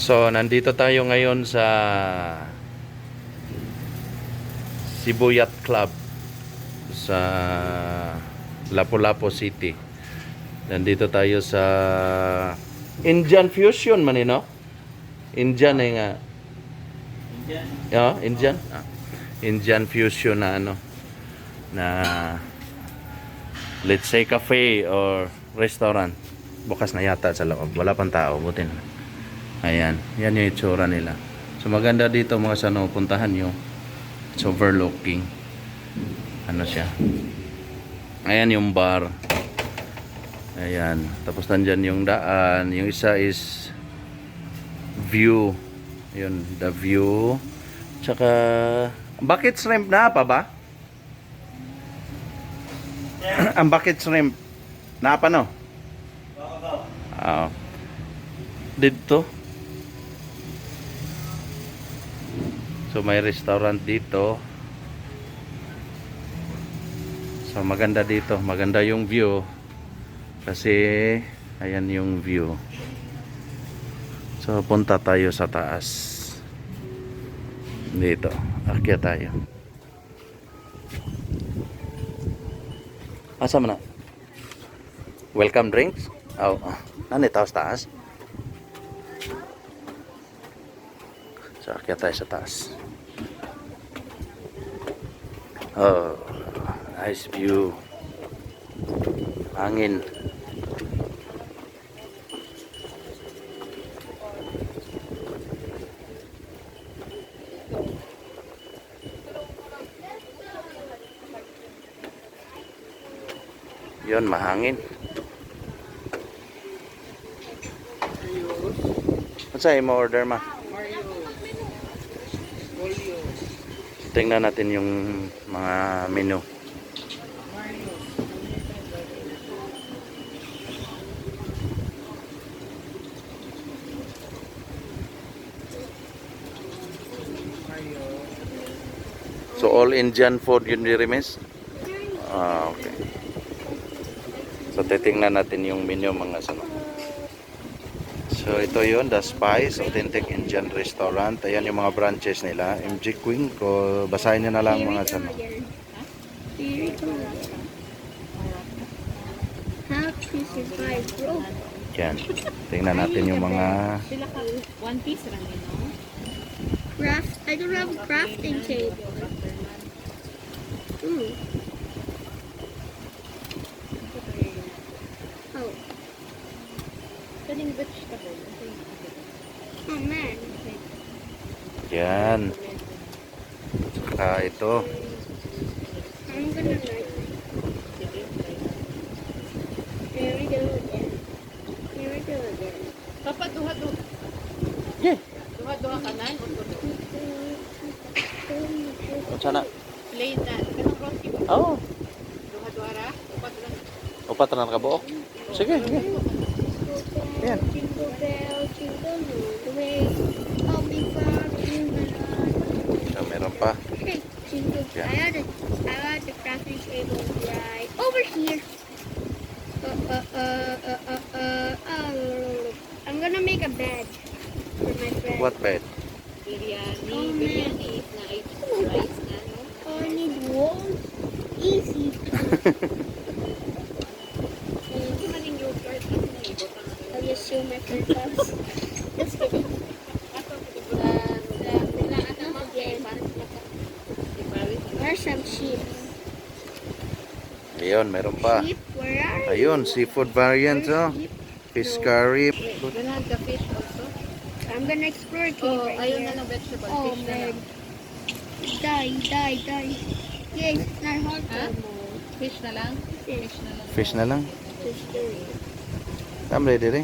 So, nandito tayo ngayon sa Cebu Yacht Club sa Lapu-Lapu City. Nandito tayo sa Indian Fusion man no? Indian nga. Indian. Yeah, Indian. Indian Fusion na ano na let's say cafe or restaurant. Bukas na yata sa loob. Wala pang tao, butin. Ayan, yan yung itsura nila. So maganda dito mga sano, puntahan nyo. It's overlooking. Ano siya? Ayan yung bar. Ayan, tapos nandyan yung daan. Yung isa is view. Yun, the view. Tsaka, bucket shrimp na pa ba? Ang bucket shrimp. Na pa no? Dito. So may restaurant dito. So maganda dito, maganda yung view. Kasi ayan yung view. So punta tayo sa taas. Dito, akyat tayo. Asa man na? Welcome drinks? Oh, nani taas taas? So akyat tayo sa taas. Oh, nice view. Hangin. Yun, mahangin. Ano sa'yo mo order ma? Tingnan natin yung mga menu. So all Indian food yun ni-remiss? Okay. So titingnan natin yung menu mga sano. So ito yun, The Spice, Authentic Indian Restaurant. Ayan yung mga branches nila. MG Queen ko, basahin nyo na lang mga sano. Yan, tingnan natin yung mga One piece lang yun, no? Craft. I don't have a crafting table. Ooh. Oh. Kaling vegetable. Oh man. yan. Saka ito. I'm gonna like it. Here we go again. Here we go again. Papa, duha-duha. Yeah. Duha-duha kanan. Sana. Plain na. Kanang roti ba? Oh, Duha-duha ra. Upat lang. upat na kabuok. Sige, sige. Yan. Jingle bell, jingle all the way. I'll be found in the night. So meron pa. Hey, jingle. Yeah. I had the crafting table right over here. I'm gonna make a bed for my friend. What bed? Biryani. Oh, man. Biryani is na rice na, no? Oh, I need walls. Easy. Hindi man yung yogurt. Ano na ibutang na I'll just show my friend cups. Just kidding. Where's some sheep? Ayun, meron pa. Sheep? Where are you? Ayun, seafood variant, oh. Sheep? Fish curry. Ganun ka fish also. I'm gonna explore a cave Oh, right ayun na here. lang vegetable. Oh Fish na man. lang. Die. Yes, it's not hard Huh? anymore. Fish na lang? Fish na lang. Fish na lang. Just kidding. Tamre dire.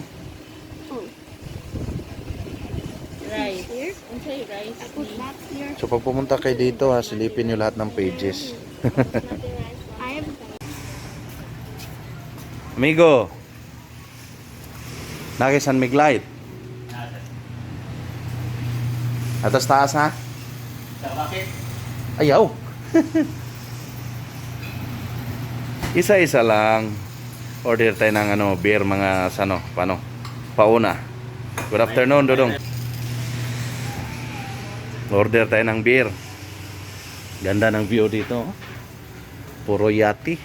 Oh, Rice. here? Unsay rice I put ni? that here. So pag pumunta kayo dito, ha, silipin nyo lahat ng pages. I have Amigo. Naki San Miglite. Atas taas na? Ayaw. Isa-isa lang. Order tayo ng beer mga pauna. Good afternoon, Dodong. Order tayo ng beer. Ganda ng view dito. Puro yati.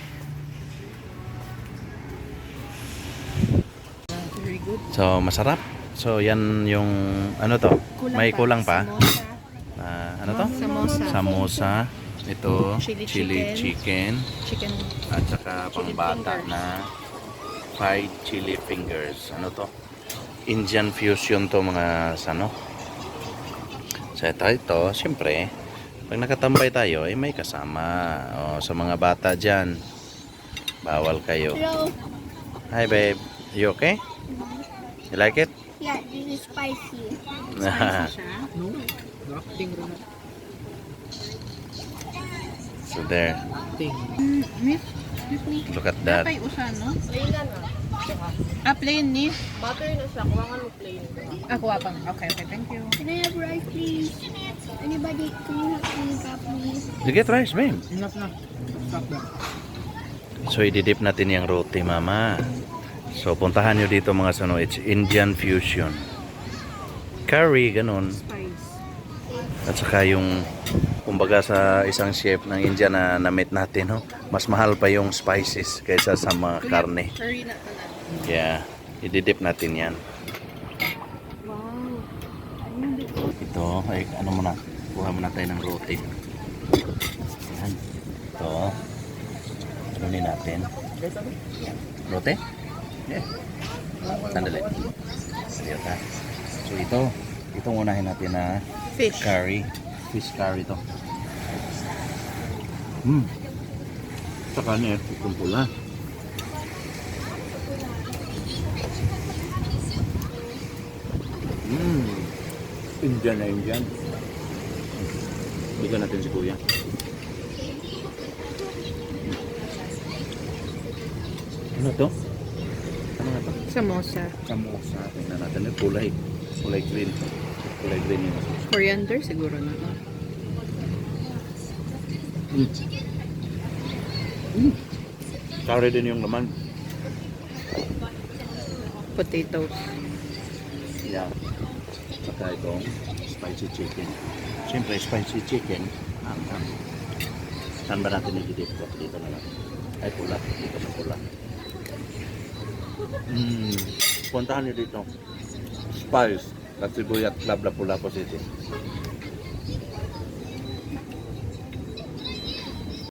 Very good. So, masarap. So, yan yung, ano to? May kulang pa. Ano to? Samosa. Samosa. Ito, Chili chili chicken. Chicken. At saka Chili pangbata fingers. na fried chili fingers. Ano to? Indian fusion to mga sano. So ito, siyempre, pag nakatambay tayo, ay may kasama. O, sa mga bata dyan, bawal kayo. Hello. Hi babe, you okay? You like it? Yeah, this is spicy. Spicy siya. No. Acting rin. So there, Miss ni. look at that. Napay usa no? Plain lang na. Plain ni. Butter na siya. Kuwangan mo plain. Ako pang. Okay, thank you. Can I have rice, please? Anybody, can you help me grab please? You get rice, babe. Enough na. Stop na. So ididip natin yung roti, mama. So puntahan nyo dito mga sano, it's Indian fusion. Curry, ganun. Spice. At saka yung, kumbaga sa isang chef ng India na na-meet natin, no? Mas mahal pa yung spices kaysa sa mga karne. Curry na tanan. Kaya, ididip natin yan. Wow. Ito, ay ano muna, kuha muna tayo ng roti. Yan. Ito. Tunin natin. Roti? Yeah. Sandali. Sandali ka. So itong unahin natin na Fish. curry. Fish curry to. Saka niya, itong pula. Indian na Indian. Bigyan natin si kuya. Ano to? Ano nga to? Samosa. Samosa. Tingnan natin yung kulay. Kulay green. Kulay green yung Coriander siguro na. Curry din yung laman. Potatoes. Yeah. Saka itong spicy chicken. Siyempre, spicy chicken. Saan ba natin i-dip ko? Dito na lang. Ay, pula. Dito sa pula. Puntahan nyo dito. Spice. At sibuyat, Lapu-Lapu City.